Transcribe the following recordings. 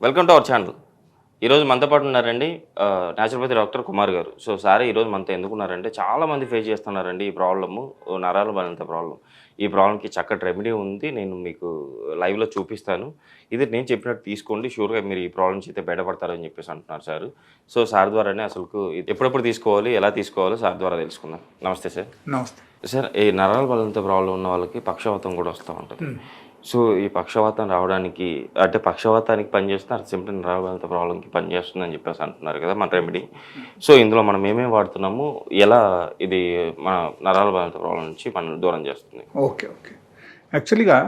Welcome to our channel. ఈరోజు మనతో పాటు ఉన్నారండి న్యాచురోపతి డాక్టర్ కుమార్ గారు. సో సార్ ఈరోజు మనతో ఎందుకున్నారంటే చాలామంది ఫేస్ చేస్తున్నారండి ఈ ప్రాబ్లము, నరాల బలంత ప్రాబ్లం. ఈ ప్రాబ్లంకి చక్కటి రెమెడీ ఉంది, నేను మీకు లైవ్లో చూపిస్తాను. ఇది నేను చెప్పినట్టు తీసుకోండి, షూర్గా మీరు ఈ ప్రాబ్లం నుంచి అయితే బయటపడతారని చెప్పేసి అంటున్నారు సార్. సో సార్ ద్వారానే అసలు ఎప్పుడెప్పుడు తీసుకోవాలి, ఎలా తీసుకోవాలో సార్ ద్వారా తెలుసుకుందాం. నమస్తే సార్. నమస్తే సార్. ఈ నరాల బలంత ప్రాబ్లం ఉన్న వాళ్ళకి పక్షవాతం కూడా వస్తూ ఉంటుంది. సో ఈ పక్షవాతం రావడానికి అంటే పక్షవాతానికి పనిచేస్తుంది, సింపుల్ నరాల ప్రాబ్లంకి పనిచేస్తుందని చెప్పేసి అంటున్నారు కదా మన రెమెడీ. సో ఇందులో మనం ఏమేమి వాడుతున్నాము, ఎలా ఇది మన నరాల బలహీనత ప్రాబ్లం నుంచి మనం దూరం చేస్తుంది? ఓకే. యాక్చువల్గా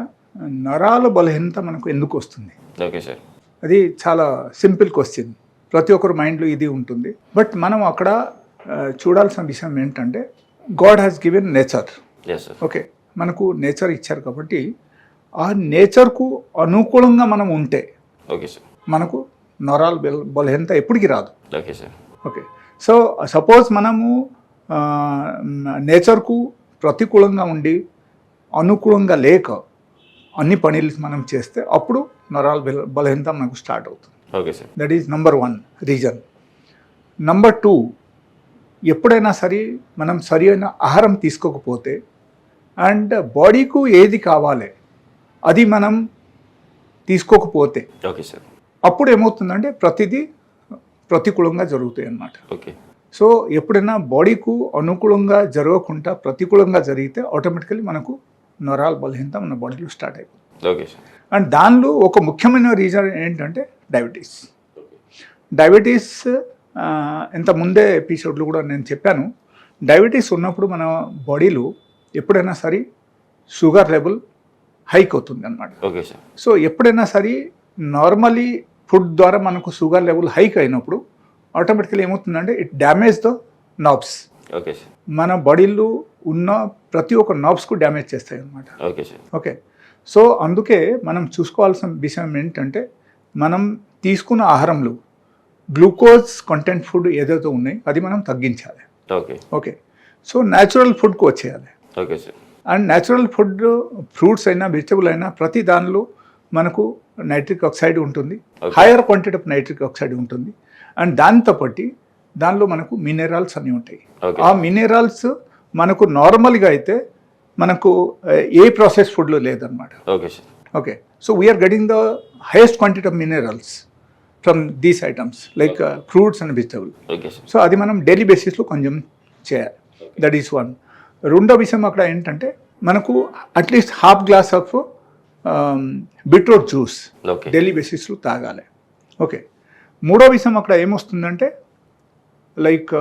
నరాల బలహీనత మనకు ఎందుకు వస్తుంది? Okay sir. అది చాలా సింపుల్ క్వశ్చన్, ప్రతి ఒక్కరు మైండ్లో ఇది ఉంటుంది. బట్ మనం అక్కడ చూడాల్సిన విషయం ఏంటంటే God has given nature. Okay, మనకు నేచర్ ఇచ్చారు కాబట్టి ఆ నేచర్కు అనుకూలంగా మనం ఉంటే ఓకే సార్, మనకు నరాల బలహీనత ఎప్పటికీ రాదు. Okay sir. Okay, so suppose మనము నేచర్కు ప్రతికూలంగా ఉండి అనుకూలంగా లేక అన్ని పనులు మనం చేస్తే అప్పుడు నరాల బలహీనత మనకు స్టార్ట్ అవుతుంది. Okay sir. That is number 1 reason. Number 2, ఎప్పుడైనా సరే మనం సరి అయిన ఆహారం తీసుకోకపోతే అండ్ బాడీకు ఏది కావాలి అది మనం తీసుకోకపోతే ఓకే సార్, అప్పుడు ఏమవుతుందంటే ప్రతిదీ ప్రతికూలంగా జరుగుతాయి అన్నమాట. ఓకే. సో ఎప్పుడైనా బాడీకు అనుకూలంగా జరగకుండా ప్రతికూలంగా జరిగితే ఆటోమేటికలీ మనకు నరాల బలహీనత మన బాడీలో స్టార్ట్ అయిపోతుంది. Okay sir. అండ్ దానిలో ఒక ముఖ్యమైన రీజన్ ఏంటంటే డయాబెటీస్. డయాబెటీస్ ఇంత ముందే ఎపిసోడ్లో కూడా నేను చెప్పాను. డయాబెటీస్ ఉన్నప్పుడు మన బాడీలో ఎప్పుడైనా సరే షుగర్ లెవెల్ హైక్ అవుతుంది అన్నమాట. Okay sir. సో ఎప్పుడైనా సరే నార్మలీ ఫుడ్ ద్వారా మనకు షుగర్ లెవెల్ హైక్ అయినప్పుడు ఆటోమేటికలీ ఏమవుతుందంటే it damage the nerves. Okay sir. మన బాడీలో ఉన్న ప్రతి ఒక్క నర్వ్స్కు డ్యామేజ్ చేస్తాయి అన్నమాట. Okay sir. ఓకే, సో అందుకే మనం చూసుకోవాల్సిన విషయం ఏంటంటే మనం తీసుకున్న ఆహారంలో గ్లూకోజ్ కంటెంట్ ఫుడ్ ఏదైతే ఉన్నాయి అది మనం తగ్గించాలి. ఓకే. ఓకే, సో న్యాచురల్ ఫుడ్కి వచ్చేయాలి. Okay sir. And natural food fruits అయినా వెజిటబుల్ అయినా ప్రతి దానిలో మనకు నైట్రిక్ ఆక్సైడ్ ఉంటుంది, hire quantity of nitric oxide ఉంటుంది. అండ్ దాంతో పాటు దానిలో మనకు మినరల్స్ అన్నీ ఉంటాయి. ఆ మినరల్స్ మనకు నార్మల్గా అయితే మనకు ఏ ప్రాసెస్ ఫుడ్లో లేదన్నమాట. Okay sir. Okay, so we're getting the highest quantity of minerals from these items like fruits and vegetable. Okay sir. So అది మనం డైలీ బేసిస్లో కన్జ్యూమ్ చేయాలి. That is 1. రెండో విషయం అక్కడ ఏంటంటే మనకు at least half glass of beetroot juice daily బేసిస్లో తాగాలి. ఓకే, మూడో విషయం అక్కడ ఏమొస్తుందంటే లైక్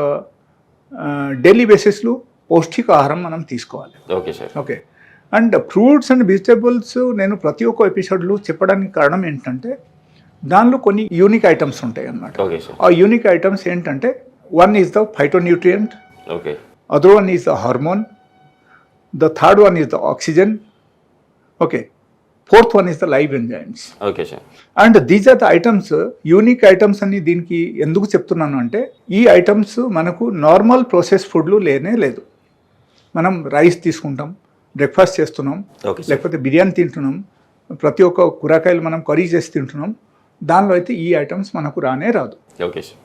డైలీ బేసిస్లో పౌష్టికాహారం మనం తీసుకోవాలి. Okay sir. Okay, and fruits and vegetables నేను ప్రతి ఒక్క ఎపిసోడ్లో చెప్పడానికి కారణం ఏంటంటే దానిలో కొన్ని యూనిక్ ఐటమ్స్ ఉంటాయి అన్నమాట. Okay sir. ఆ యూనిక్ ఐటమ్స్ ఏంటంటే 1 is the phytonutrient, okay, other one is the hormone, the third one is the oxygen, okay, fourth one is the live enzymes. Okay sir. And these are the items, unique items అని దీనికి ఎందుకు చెప్తున్నాను అంటే ఈ items మనకు normal process ఫుడ్లు లేనే లేదు. మనం రైస్ తీసుకుంటాం, బ్రేక్ఫాస్ట్ చేస్తున్నాం, లేకపోతే బిర్యానీ తింటున్నాం, ప్రతి ఒక్క కూరగాయలు మనం కర్రీ చేసి తింటున్నాం, దానిలో అయితే ఈ ఐటమ్స్ మనకు రానే రాదు. Okay sir.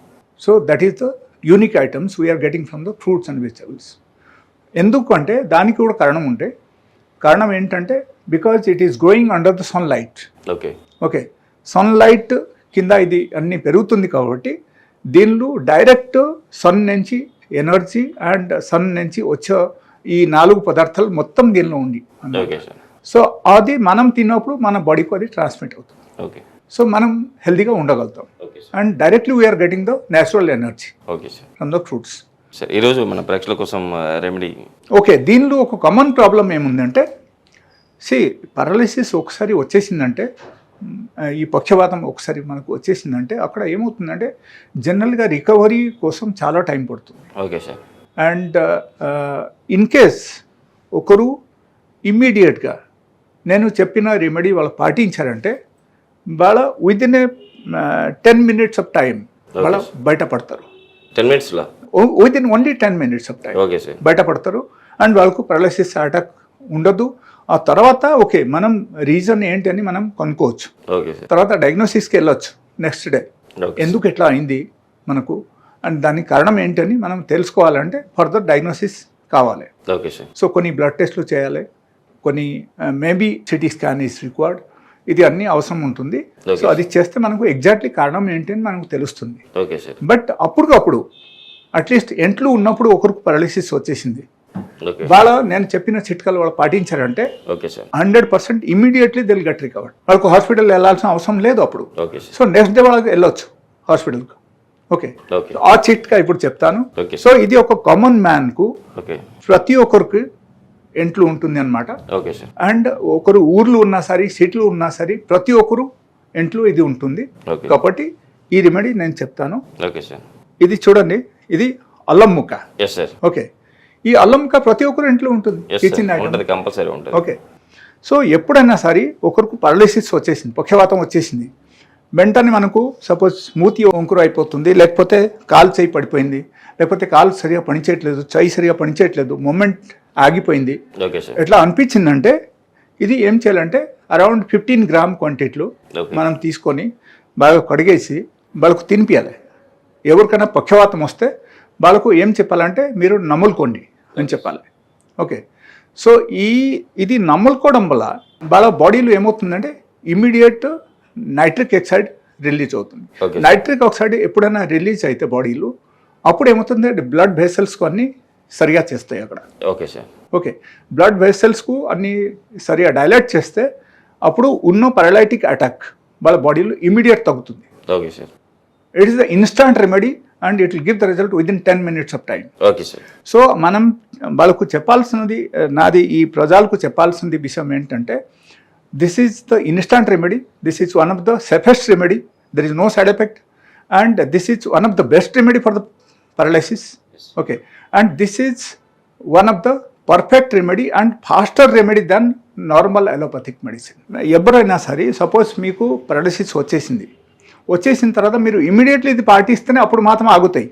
So that is the unique items we are getting from the fruits and vegetables. ఎందుకు అంటే దానికి కూడా కారణం ఉంటే, కారణం ఏంటంటే because it is growing under the sunlight. Okay. Okay, sunlight కింద ఇది అన్ని పెరుగుతుంది కాబట్టి దీనిలో డైరెక్ట్ సన్ నుంచి ఎనర్జీ అండ్ సన్ నుంచి వచ్చే ఈ 4 పదార్థాలు మొత్తం దీనిలో ఉంది. సో అది మనం తిన్నప్పుడు మన బాడీకి అది ట్రాన్స్మిట్ అవుతుంది. ఓకే, సో మనం హెల్తీగా ఉండగలుగుతాం. And directly we're getting the natural energy from the fruits. Sir ఈరోజు మన ప్రేక్షకుల కోసం రెమెడీ. ఓకే, దీనిలో ఒక కామన్ ప్రాబ్లం ఏముందంటే పారాలిసిస్ ఒకసారి వచ్చేసిందంటే, ఈ పక్షవాతం ఒకసారి మనకు వచ్చేసిందంటే అక్కడ ఏమవుతుందంటే జనరల్గా రికవరీ కోసం చాలా టైం పడుతుంది. Okay sir. And in case ఒకరు ఇమ్మీడియట్గా నేను చెప్పిన రెమెడీ వాళ్ళు పాటించారంటే వాళ్ళ విదిన్ 10 minutes ఆఫ్ టైం వాళ్ళ బయటపడతారు. 10 minutesలో within only 10 minutes of time బయటపడతారు. అండ్ వాళ్ళకు పారాలిసిస్ అటాక్ ఉండదు. ఆ తర్వాత ఓకే మనం రీజన్ ఏంటి అని మనం కనుక్కోవచ్చు. తర్వాత డయాగ్నోసిస్కి వెళ్ళొచ్చు. నెక్స్ట్ డే ఓకే ఎందుకు ఎట్లా అయింది మనకు అండ్ దానికి కారణం ఏంటని మనం తెలుసుకోవాలంటే ఫర్దర్ డయాగ్నోసిస్ కావాలి. Okay sir. సో కొన్ని బ్లడ్ టెస్ట్లు చేయాలి, కొన్ని maybe CT scan is required, ఇది అన్నీ అవసరం ఉంటుంది. Okay. సో అది చేస్తే మనకు ఎగ్జాక్ట్లీ కారణం ఏంటి అని మనకు తెలుస్తుంది. Okay sir. బట్ అప్పటికప్పుడు అట్లీస్ట్ ఎంట్లు ఉన్నప్పుడు ఒకరికి పారాలిసిస్ వచ్చేసింది, ఓకే నేను చెప్పిన చిట్కాలు వాళ్ళు పాటించారంటే okay sir. 100% immediately they'll get recovered. వాళ్ళకు హాస్పిటల్ వెళ్ళాల్సిన అవసరం లేదు అప్పుడు. Okay sir. So next day వాళ్ళకి వెళ్ళొచ్చు హాస్పిటల్కి. ఓకే, ఓకే ఆ చిట్కా ఇప్పుడు చెప్తాను. ఓకే సో ఇది ఒక కామన్ మ్యాన్కు ఓకే ప్రతి ఒక్కరికి ఎంట్లు ఉంటుంది అనమాట. Okay sir. అండ్ ఒకరు ఊర్లు ఉన్నా సరే సిటీలు ఉన్నా సరే ప్రతి ఒక్కరు ఎంట్లు ఇది ఉంటుంది. ఓకే కాబట్టి ఈ రెమెడీ నేను చెప్తాను. Okay sir. ఇది చూడండి, ఇది అల్లం ముక్క. Yes sir. ఓకే, ఈ అల్లం ముక్క ప్రతి ఒక్కరు ఇంట్లో ఉంటుంది, ఎస్ కిచెన్ సార్. ఐటమ్. ఉంటుంది, కంపల్సరీ ఉంటుంది. ఓకే, సో ఎప్పుడైనా సరే ఒకరికి పారాలిసిస్ వచ్చేసింది, పక్షవాతం వచ్చేసింది, వెంటనే మనకు సపోజ్ మూతి వంకురు అయిపోతుంది, లేకపోతే కాలు చేయి పడిపోయింది, లేకపోతే కాలు సరిగా పనిచేయట్లేదు, చేయి సరిగా పనిచేయట్లేదు, మూమెంట్ ఆగిపోయింది, ఓకే సార్. ఎట్లా అనిపించిందంటే ఇది ఏం చేయాలంటే అరౌండ్ 15 గ్రామ్ క్వాంటిటీలో ఓకే మనం తీసుకొని బాగా కడిగేసి వాళ్ళకు తినిపించాలి. ఎవరికైనా పక్షవాతం వస్తే వాళ్ళకు ఏం చెప్పాలంటే మీరు నములుకోండి అని చెప్పాలి. ఓకే, సో ఇది నములుకోవడం వల్ల వాళ్ళ బాడీలో ఏమవుతుందంటే ఇమ్మీడియట్ నైట్రిక్ ఆక్సైడ్ రిలీజ్ అవుతుంది. Okay. నైట్రిక్ ఆక్సైడ్ ఎప్పుడైనా రిలీజ్ అయితే బాడీలో అప్పుడు ఏమవుతుంది, బ్లడ్ వెసల్స్కు అన్నీ సరిగా చేస్తాయి అక్కడ. Okay sir. ఓకే, బ్లడ్ వెసల్స్కు అన్ని సరిగా డైలైట్ చేస్తే అప్పుడు ఉన్న పారాలైటిక్ అటాక్ వాళ్ళ బాడీలో ఇమీడియట్ తగ్గుతుంది. Okay sir. It is the instant remedy and it will give the result within 10 minutes of time. Okay sir. So మనం వాళ్ళకు చెప్పాల్సినది, నాది ఈ ప్రజలకు చెప్పాల్సింది విషయం ఏంటంటే this is the instant remedy, this is one of the safest remedy, there is no side effect and this is one of the best remedy for the paralysis. Okay, and this is one of the perfect remedy and faster remedy then normal allopathic medicine. ఎవరైనా సరే suppose మీకు paralysis వచ్చేసిన తర్వాత మీరు immediately ఇది పాటిస్తేనే అప్పుడు మాత్రం ఆగుతాయి,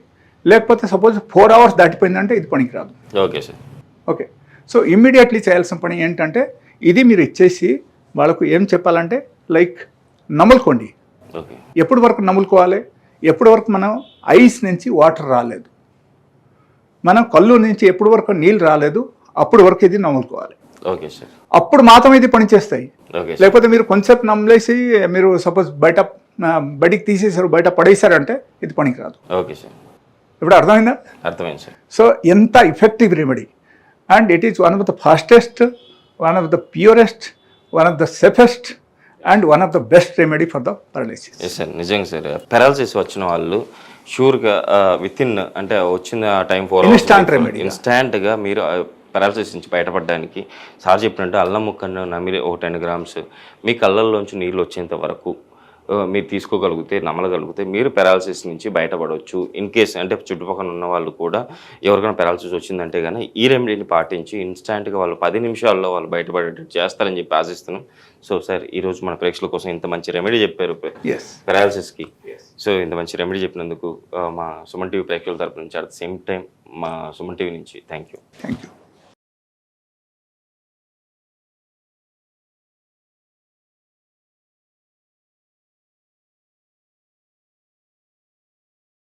లేకపోతే సపోజ్ 4 hours దాటిపోయిందంటే ఇది పనికిరాదు. Okay sir. Okay, so immediately చేయాల్సిన పని ఏంటంటే ఇది మీరు ఇచ్చేసి వాళ్ళకు ఏం చెప్పాలంటే లైక్ నములుకోండి. ఓకే ఎప్పటి వరకు నములుకోవాలి, ఎప్పటి వరకు మనం ఐస్ నుంచి వాటర్ రాలేదు, మనం కళ్ళు నుంచి ఎప్పటి వరకు నీళ్ళు రాలేదు అప్పుడు వరకు ఇది నములుకోవాలి. Okay sir. అప్పుడు మాత్రం ఇది పనిచేస్తాయి. Okay sir. లేకపోతే మీరు కొంచెం నమ్మలేసి మీరు సపోజ్ బయటికి తీసేసారు, బయట పడేసారంటే ఇది పనికిరాదు. Okay sir. ఇప్పుడు అర్థమైందా? అర్థమైంది సార్. సో ఎంత effective remedy and it is one of the fastest, one of the purest, one of the safest and one of the best remedy for the paralysis. Yes sir, నిజంగా సార్. Paralysis వచ్చిన వాళ్ళు షూర్గా విత్ ఇన్ అంటే వచ్చిన time 4 hours Instant remedy. ఇన్స్టాంట్గా మీరు paralysis నుంచి బయటపడడానికి సార్ చెప్పినట్టు అల్లం ముక్కను నమిలి ఒక 10 grams మీ కళ్ళల్లోంచి నీళ్ళు వచ్చేంత వరకు మీరు తీసుకోగలిగితే, నమ్మగలిగితే మీరు పారాలిసిస్ నుంచి బయటపడవచ్చు. ఇన్ కేస్ అంటే చుట్టుపక్కల ఉన్న వాళ్ళు కూడా ఎవరికైనా పారాలిసిస్ వచ్చిందంటే కానీ ఈ రెమెడీని పాటించి ఇన్స్టాంట్గా వాళ్ళు 10 నిమిషాల్లో వాళ్ళు బయటపడేటట్టు చేస్తారని చెప్పి ఆశిస్తున్నాం. సో సార్, ఈరోజు మన ప్రేక్షకుల కోసం ఇంత మంచి రెమెడీ చెప్పారు పారాలిసిస్కి. సో ఇంత మంచి రెమెడీ చెప్పినందుకు మా సుమన్ టీవీ ప్రేక్షకుల తరపు నుంచి అట్ ద సేమ్ టైం మా సుమన్ టీవీ నుంచి థ్యాంక్ యూ.